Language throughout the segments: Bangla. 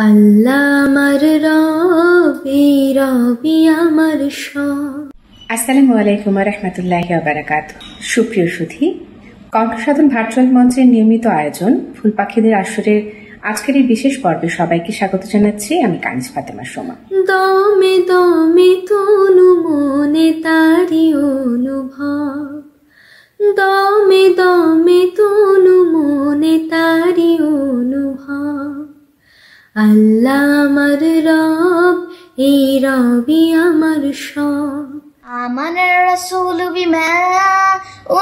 আল্লাহ আমার রবি রবি আমার সব। আসসালামু আলাইকুম ওয়া রাহমাতুল্লাহি ওয়া বারাকাতুহু। সুপ্রিয় সুধী, কণ্ঠসাধন ভার্চুয়াল মঞ্চের নিয়মিত আয়োজন ফুল পাখিদের আসরের আজকের এই বিশেষ পর্বে সবাইকে স্বাগত জানাচ্ছি। আমি কানিজ ফাতেমা সোমা। দমে দমে তনু মনে তারি অনুভব, দমে দমে তনু মনে তারি অনুভব। আল্লাহ আমার রব, এই রবি আমার সব। آمن الرسول بما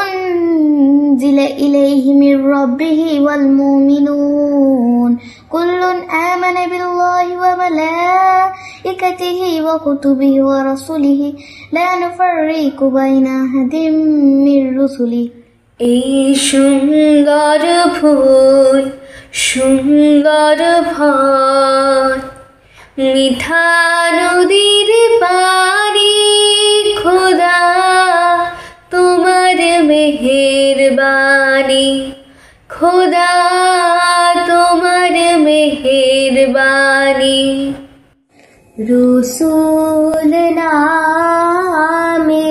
أنزل إليه من ربه والمؤمنون كل آمن بالله وملائكته وكتبه ورسله لا نفرق بين أحد من رسله। এই সুন্দর ফুল সুন্দর ফল, মিঠা নদীর পানি, খোদা তোমার মেহেরবানি, খোদা তোমার মেহেরবানি। রসূল নামে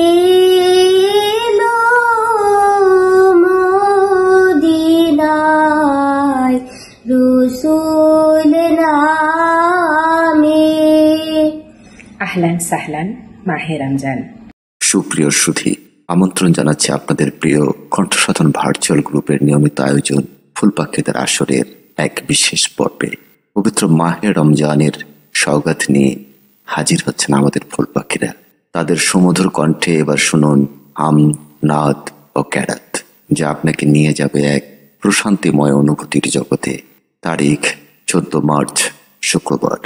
এলো মদিনায়, রসূল নামে। আহলান সাহলান, মাহে রমজান। সুপ্রিয় সুধী, আমন্ত্রণ জানাচ্ছি আপনাদের প্রিয় কণ্ঠসাধন ভার্চুয়াল গ্রুপের নিয়মিত আয়োজন ফুল পাখিদের আসরের এক বিশেষ পর্বে। পবিত্র মাহে রমজানের সওগাত নিয়ে হাজির হচ্ছেন আমাদের ফুল পাখিরা। তাদের সুমধুর কণ্ঠে এবার শুনুন হাম, নাদ ও ক্যারাত, যা আপনাকে নিয়ে যাবে এক প্রশান্তিময় অনুভূতির জগতে। তারিখ 14 মার্চ, শুক্রবার,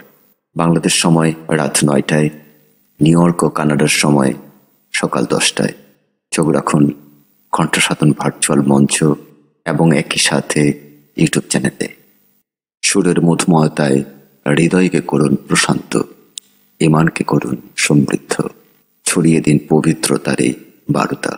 বাংলাদেশ সময় রাত 9টায়, নিউ ইয়র্ক ও কানাডার সময় সকাল 10টায়। চোখ রাখুন কণ্ঠসাধন ভার্চুয়াল মঞ্চ এবং একই সাথে ইউটিউব চ্যানেলে। সুরের মধুময়তায় হৃদয়কে করুন প্রশান্ত, ইমানকে করুন সমৃদ্ধ, ছড়িয়ে দিন পবিত্রতার এই বার্তা।